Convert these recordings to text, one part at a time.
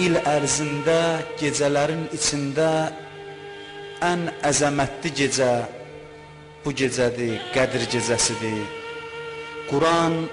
il ərzində, gecələrin içində ən əzəmətli gecə bu gecədir, Qədr gecəsidir. Quran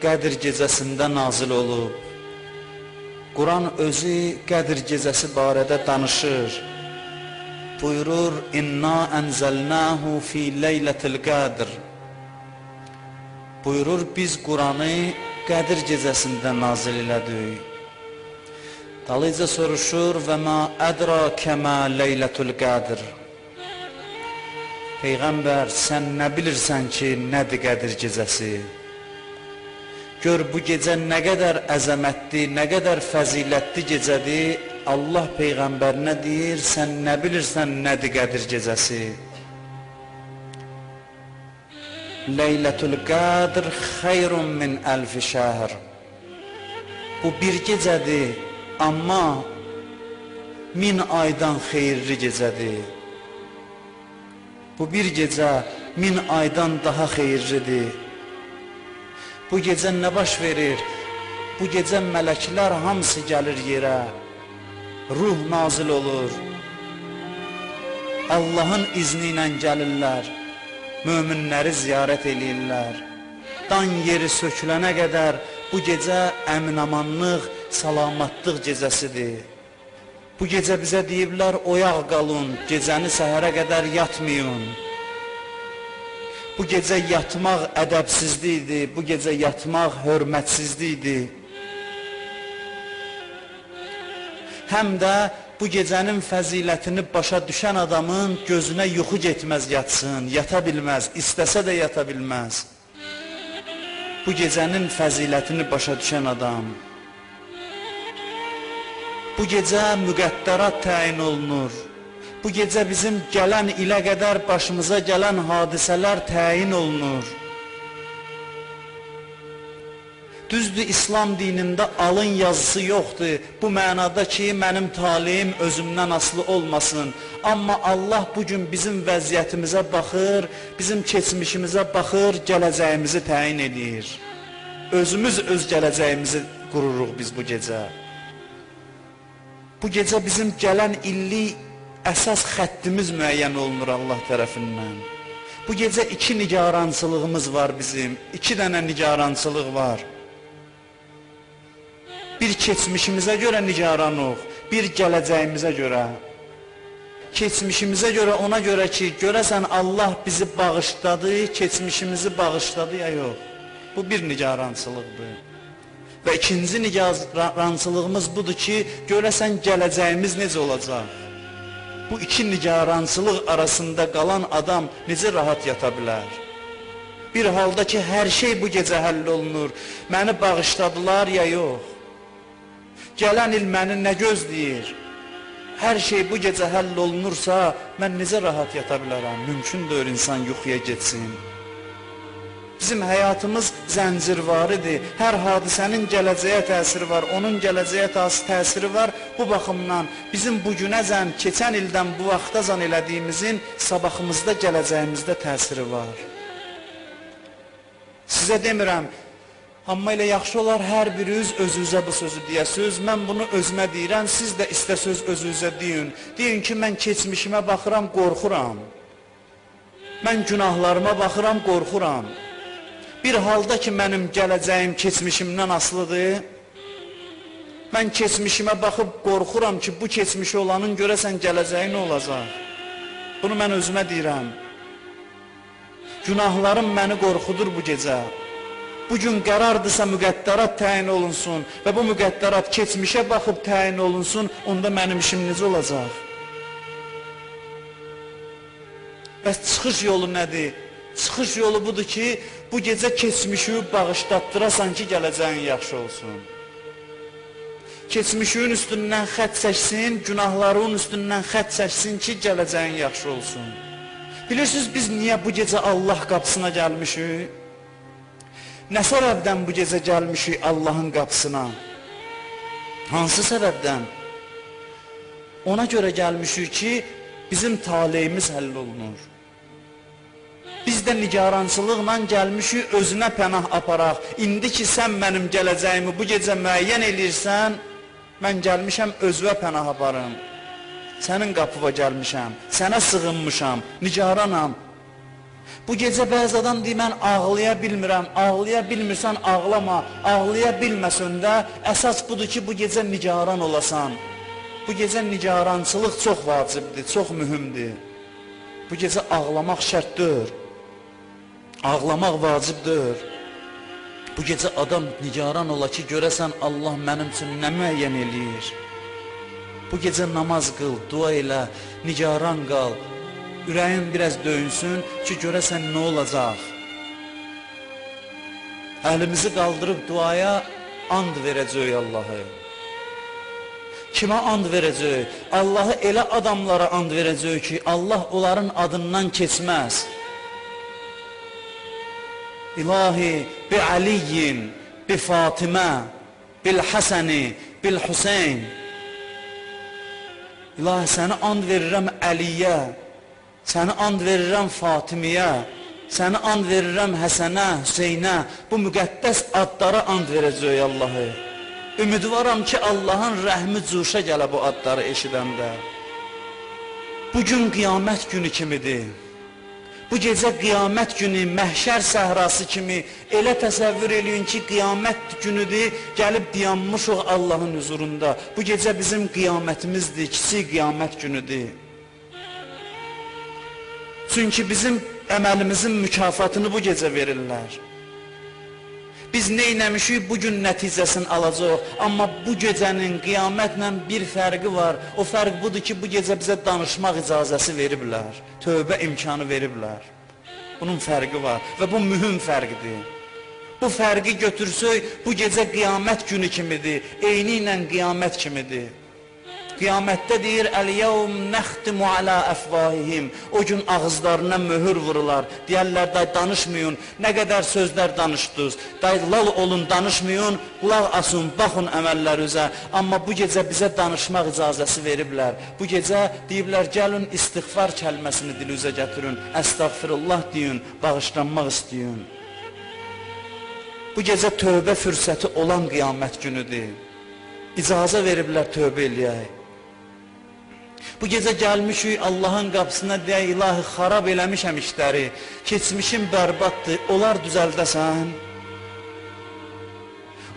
Qədr gecəsində nazil olub. Quran özü Qədr gecəsi barədə danışır. Buyurur, İnna ənzəlnəhu fi leylətil qədr. Buyurur, biz Quranı Qədr gecəsində nazil elədik. Dalıyca soruşur, və mə ədrakə mə leylətul qədr. Peyğəmbər, sən nə bilirsən ki, nədir Qədr gecəsi? Gör, bu gecə nə qədər əzəmətli, nə qədər fəzilətli gecədir. Allah Peyğəmbərinə deyir, sən nə bilirsən nədir Qədr gecəsi? Leylətul qədr xeyrun min əlfi şəhr. Bu bir gecədir, amma 1000 aydan xeyirli gecədir. Bu bir gecə 1000 aydan daha xeyirlidir. Bu gecə nə baş verir? Bu gecə mələklər hamısı gəlir yerə. Ruh nazil olur. Allahın izni ilə gəlirlər. Möminləri ziyarət eləyirlər. Dan yeri sökülənə qədər bu gecə əmin-amanlıq, salamatlıq gecəsidir. Bu gecə bizə deyiblər, oyaq qalın, gecəni səhərə qədər yatmayın. Bu gecə yatmaq ədəbsizlikdir, bu gecə yatmaq hörmətsizlikdir. Həm də bu gecənin fəzilətini başa düşən adamın gözünə yuxu getməz yatsın, yata bilməz, istəsə də yata bilməz. Bu gecənin fəzilətini başa düşən adam. Bu gecə müqəddərat təyin olunur. Bu gecə bizim gələn ilə qədər başımıza gələn hadisələr təyin olunur. Düzdür, İslam dinində alın yazısı yoxdur. Bu mənada ki, mənim taleyim özümdən asılı olmasın. Amma Allah bugün bizim vəziyyətimizə baxır, bizim keçmişimizə baxır, gələcəyimizi təyin edir. Özümüz öz gələcəyimizi qururuq biz bu gecə. Bu gecə bizim gələn illik əsas xəttimiz müəyyən olunur Allah tərəfindən. Bu gecə iki nigarançılığımız var bizim, iki dənə nigarançılıq var. Bir keçmişimizə görə nigaranıq, bir gələcəyimizə görə. Keçmişimizə görə ona görə ki, görəsən Allah bizi bağışladı, keçmişimizi bağışladı ya yox. Bu bir nigarançılıqdır. Və ikinci nigarançılığımız budur ki, görəsən gələcəyimiz necə olacaq? Bu iki nigarançılıq arasında qalan adam necə rahat yata bilər? Bir halda ki, hər şey bu gecə həll olunur. Məni bağışladılar ya yox? Gələn il məni nə gözləyir? Hər şey bu gecə həll olunursa, mən necə rahat yata bilərəm? Mümkün deyil insan yuxuya getsin. Bizim həyatımız zəncirvarıdır. Hər hadisənin gələcəyə təsiri var, onun gələcəyə təsiri var. Bu baxımdan bizim bugünəcən, keçən ildən bu vaxtazan elədiyimizin sabahımızda, gələcəyimizdə təsiri var. Sizə demirəm, amma elə yaxşı olar hər biriniz özünüzə bu sözü deyəsiniz. Mən bunu özümə deyirəm, siz də istəsiniz özünüzə deyin. Deyin ki, mən keçmişimə baxıram, qorxuram. Mən günahlarıma baxıram, qorxuram. Bir halda ki, mənim gələcəyim keçmişimdən asılıdır, mən keçmişimə baxıb qorxuram ki, bu keçmişi olanın görəsən gələcəyi nə olacaq? Bunu mən özümə deyirəm. Günahlarım məni qorxudur bu gecə. Bugün qərardısa müqəddərat təyin olunsun və bu müqəddərat keçmişə baxıb təyin olunsun, onda mənim işim necə olacaq? Bəs çıxış yolu nədir? Çıxış yolu budur ki, bu gecə keçmişi bağışlatdırasan ki, gələcəyin yaxşı olsun. Keçmişin üstündən xət çəksin, günahların üstündən xət çəksin ki, gələcəyin yaxşı olsun. Bilirsiniz, biz niyə bu gecə Allah qapısına gəlmişik? Nə səbəbdən bu gecə gəlmişik Allahın qapısına? Hansı səbəbdən? Ona görə gəlmişik ki, bizim taleyimiz həll olunur. Biz də nigarançılıqla gəlmişik, özünə pənah aparaq. İndi ki, sən mənim gələcəyimi bu gecə müəyyən eləyirsən, Mən gəlmişəm özvə pənah aparım. Sənin qapıva gəlmişəm, sənə sığınmışam, nigaranam. Bu gecə bəzi adam deyir, mən ağlaya bilmirəm, ağlaya bilmirsən ağlama, ağlaya bilməsən də əsas budur ki, bu gecə nigaran olasan. Bu gecə nigarançılıq çox vacibdir, çox mühümdir. Bu gecə ağlamaq şərtdir, ağlamaq vacibdir. Bu gecə adam nigaran ola ki, görəsən Allah mənim üçün nə müəyyən eləyir. Bu gecə namaz qıl, dua elə, nigaran qal. Ürəyin biraz döyünsün ki, görəsən nə olacaq. Əlimizi qaldırıb duaya and verəcək Allahı. Kimə and verəcək? Allahı elə adamlara and verəcək ki, Allah onların adından keçməz. İlahi bi Aliyin, bi Fatimə, bil Həsəni, bil Hüseyn. İlahi səni and verirəm Əliyə, səni and verirəm Fatimiyə, səni and verirəm Həsənə, Hüseynə. Bu müqəddəs adlara and verəcək Allahı. Ümidvaram ki, Allahın rəhmi cuşa gələ bu adları eşidəndə. Bugün qiyamət günü kimidir. Bu gecə qiyamət günü, məhşər səhrası kimi elə təsəvvür eləyin ki, qiyamət günüdür, gəlib dayanmışıq Allahın huzurunda. Bu gecə bizim qiyamətimizdir, kiçik qiyamət günüdür. Çünki bizim əməlimizin mükafatını bu gecə verirlər. Biz neynəmişik, bugün nəticəsini alacaq. Amma bu gecənin qiyamətlə bir fərqi var. O fərq budur ki, bu gecə bizə danışmaq icazəsi veriblər. Tövbə imkanı veriblər. Bunun fərqi var və bu mühüm fərqdir. Bu fərqi götürsək, bu gecə qiyamət günü kimidir. Eyni ilə qiyamət kimidir. Qiyamətdə deyir, Əl-yəvm nəxtimu alə əfvahihim. O gün ağızlarına möhür vurular. Deyərlər, day danışmayın, nə qədər sözlər danışdınız. Day lal olun, danışmayın, qulaq asın, baxın əməllərinizə. Amma bu gecə bizə danışmaq icazəsi veriblər. Bu gecə deyiblər, gəlin istiğfar kəlməsini dilinizə gətirin. Əstəğfirullah deyin, bağışlanmaq istəyin. Bu gecə tövbə fürsəti olan qiyamət günüdür. İcazə veriblər tövbə eləyək. Bu gecə gəlmişik Allahın qapısına deyək, ilahi xarab eləmişəm işləri, keçmişim bərbaddır, onlar düzəldəsən.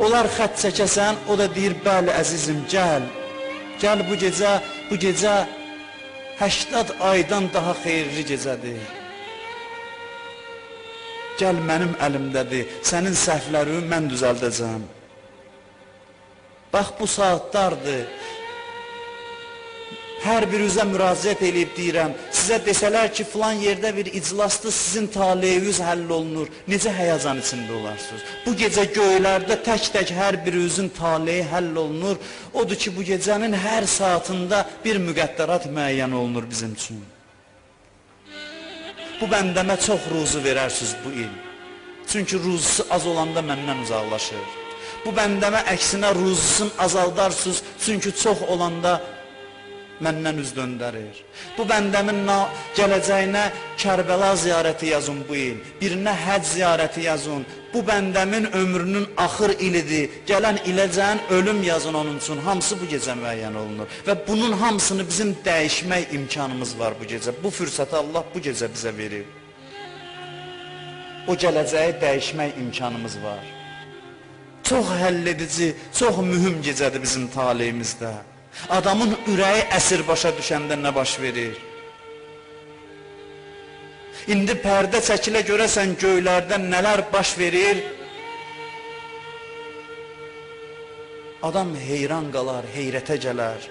Onlar xət çəkəsən, o da deyir, bəli əzizim, gəl. Gəl bu gecə 80 aydan daha xeyirli gecədir. Gəl mənim əlimdədir, sənin səhvlərini mən düzəldəcəm. Bax bu saatlardır. Hər birinizə müraciət edib deyirəm, sizə desələr ki, filan yerdə bir iclasdır, sizin taleyiniz həll olunur, necə həyəcan içində olarsınız? Bu gecə göylərdə tək-tək hər birinizin taleyi həll olunur, odur ki, bu gecənin hər saatında bir müqəddərat müəyyən olunur bizim üçün. Bu bəndəmə çox ruzu verərsiniz bu il, çünki ruzusu az olanda məndən uzaqlaşır. Bu bəndəmə əksinə ruzusunu azaldarsınız, çünki çox olanda məndən üz döndərir. Bu bəndəmin gələcəyinə Kərbəla ziyarəti yazın bu il, birinə həc ziyarəti yazın. Bu bəndəmin ömrünün axır ilidir, gələn iləcən ölüm yazın onun üçün, hamısı bu gecə müəyyən olunur. Və bunun hamısını bizim dəyişmək imkanımız var bu gecə, bu fürsəti Allah bu gecə bizə verir. O gələcəyi dəyişmək imkanımız var. Çox həlledici, çox mühüm gecədir bizim taleyimizdə. Adamın ürəyi əsir başa düşəndə nə baş verir? İndi pərdə çəkilə görəsən göylərdə nələr baş verir? Adam heyran qalar, heyrətə gələr.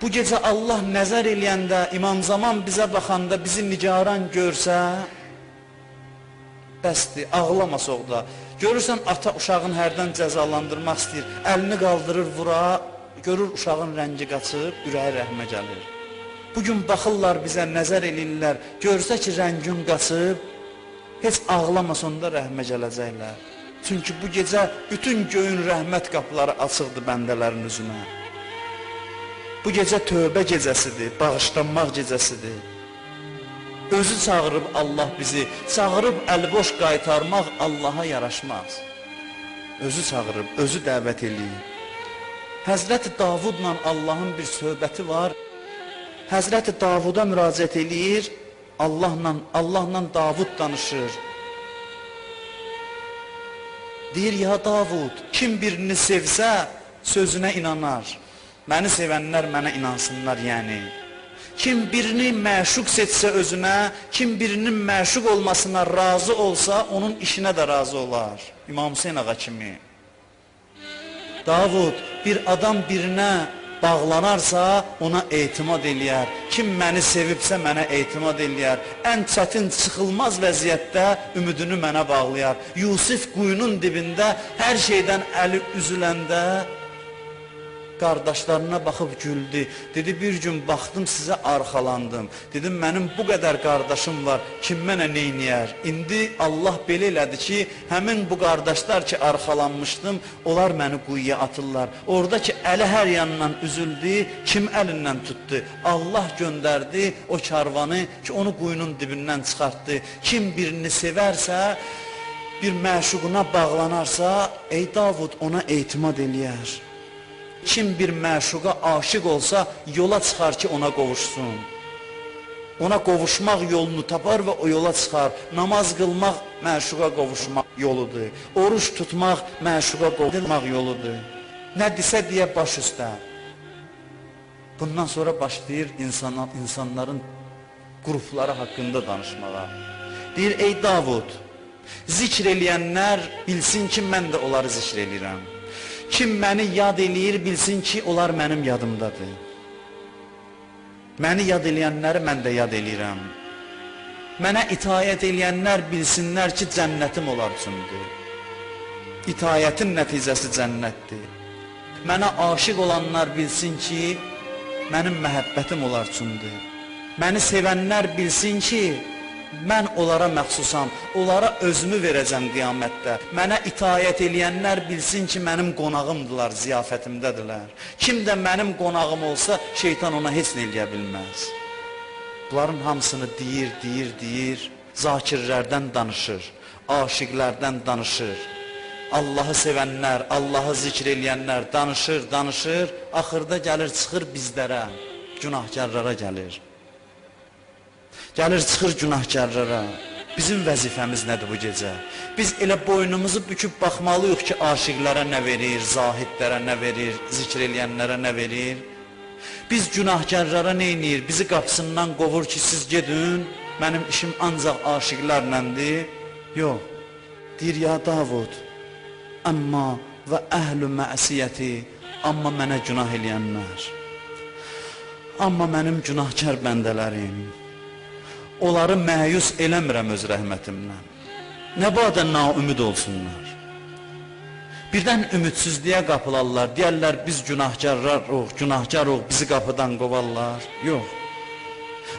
Bu gecə Allah nəzər eləyəndə, İmam Zaman bizə baxanda bizi nigaran görsə, bəsdir, ağlamasaq da. Görürsən, ata uşağın hərdən cəzalandırmaq istəyir, əlini qaldırır, vura, görür uşağın rəngi qaçıb, ürəyi rəhmə gəlir. Bugün baxırlar bizə, nəzər eləyirlər, görsə ki, rəngin qaçıb, heç ağlamasan da rəhmə gələcəklər. Çünki bu gecə bütün göyün rəhmət qapıları açıqdır bəndələrin üzünə. Bu gecə tövbə gecəsidir, bağışlanmaq gecəsidir. Özü çağırıb Allah bizi, çağırıb əlboş qaytarmaq Allaha yaraşmaz. özü çağırıb, özü dəvət eləyir. Həzrəti Davudla Allahın bir söhbəti var. Həzrəti Davuda müraciət eləyir, Allahla Davud danışır. Deyir, ya Davud, kim birini sevsə sözünə inanar. Məni sevənlər mənə inansınlar, yəni. Kim birini məşuq seçsə özünə, kim birinin məşuq olmasına razı olsa, onun işinə də razı olar. İmam Hüseyin ağa kimi. Davud, bir adam birinə bağlanarsa, ona etimad eləyər. Kim məni sevibsə, mənə etimad eləyər. Ən çətin, çıxılmaz vəziyyətdə ümidini mənə bağlayar. Yusif quyunun dibində, hər şeydən əli üzüləndə, qardaşlarına baxıb güldü. Dedi, bir gün baxdım sizə arxalandım. Dedim, mənim bu qədər qardaşım var, kim mənə neyniyər? İndi Allah belə elədi ki, həmin bu qardaşlar ki arxalanmışdım, onlar məni quyuya atırlar. Oradakı əli hər yandan üzüldü, kim əlindən tutdu? Allah göndərdi o karvanı ki, onu quyunun dibindən çıxartdı. Kim birini sevərsə, bir məşuquna bağlanarsa, ey Davud ona etimad eləyər. Kim bir məşuqa aşiq olsa, yola çıxar ki, ona qovuşsun. Ona qovuşmaq yolunu tapar və o yola çıxar. Namaz qılmaq məşuqa qovuşmaq yoludur. Oruç tutmaq məşuqa qovuşmaq yoludur. Nə desə deyə baş üstə. Bundan sonra başlayır insanların qrupları haqqında danışmağa. Deyir, ey Davud, zikr eləyənlər bilsin ki, mən də onları zikr eləyirəm. Kim məni yad eləyir, bilsin ki, onlar mənim yadımdadır. Məni yad eləyənləri mən də yad eləyirəm. Mənə itaət eləyənlər bilsinlər ki, cənnətim onlar üçündür. İtaətin nəticəsi cənnətdir. Mənə aşiq olanlar bilsin ki, mənim məhəbbətim onlar üçündür. Məni sevənlər bilsin ki, mən onlara məxsusam, onlara özümü verəcəm qiyamətdə. Mənə itaət eləyənlər bilsin ki, mənim qonağımdırlar, ziyafətimdədirlər. Kim də mənim qonağım olsa, şeytan ona heç nə eləyə bilməz. Bunların hamısını deyir, zakirlərdən danışır, aşiqlərdən danışır. Allahı sevənlər, Allahı zikr eləyənlər danışır, axırda gəlir, çıxır bizlərə, günahkarlara gəlir. Gəlir, çıxır günahkarlara. Bizim vəzifəmiz nədir bu gecə? Biz elə boynumuzu büküb baxmalıyıq ki, aşiqlərə nə verir, zahidlərə nə verir, zikr eləyənlərə nə verir? Biz günahkarlara nə edir? Bizi qapısından qovur ki, siz gedin, mənim işim ancaq aşiqlərləndir. Yox, deyir, ya Davud, amma və əhlü məsiyyəti, amma mənə günah eləyənlər, amma mənim günahkar bəndələrim, onları məyus eləmirəm öz rəhmətimdən. Nə badə naümid olsunlar. Birdən ümidsizliyə qapılarlar, deyərlər biz günahkarıq, bizi qapıdan qovarlar. Yox.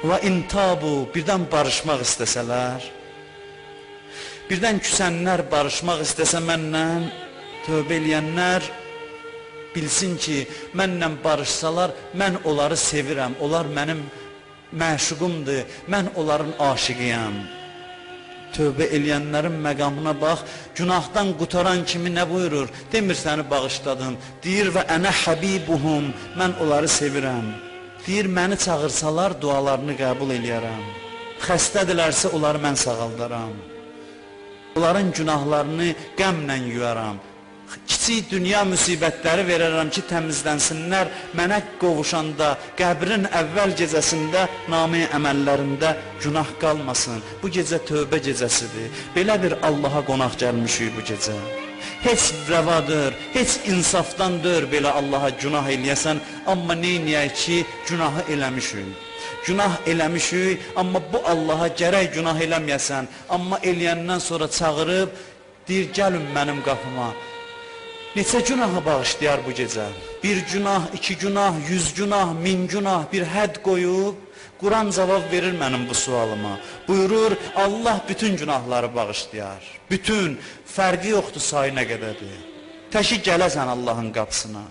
Və intabu, birdən barışmaq istəsələr, birdən küsənlər barışmaq istəsə məndən, tövbə eləyənlər bilsin ki, mənlə barışsalar, mən onları sevirəm, onlar mənim məşuqumdur, mən onların aşiqiyəm. Tövbə eləyənlərin məqamına bax, günahdan qutaran kimi nə buyurur? Demir səni bağışladım, deyir və ənə həbibuhum, mən onları sevirəm. Deyir, məni çağırsalar dualarını qəbul eləyərəm. Xəstədilərsə onları mən sağaldaram. Onların günahlarını qəmlə yuyaram. Kiçik dünya müsibətləri verərəm ki, təmizlənsinlər, mənə qovuşanda, qəbrin əvvəl gecəsində, namə əməllərində günah qalmasın. Bu gecə tövbə gecəsidir. Belə bir Allaha qonaq gəlmişik bu gecə. Heç rəvadır, heç insafdandır belə Allaha günah eləyəsən, amma neynəyək ki, günahı eləmişik. Günah eləmişik, amma bu Allaha gərək günah eləməyəsən, amma eləyəndən sonra çağırıb, deyir, gəlin mənim qapıma. Neçə günahı bağışlayar bu gecə? Bir günah, 2 günah, 100 günah, 1000 günah, bir hədd qoyub, Quran cavab verir mənim bu sualıma. Buyurur, Allah bütün günahları bağışlayar. Bütün, fərqi yoxdur sayı nə qədərdir. Təki gələsən Allahın qapısına.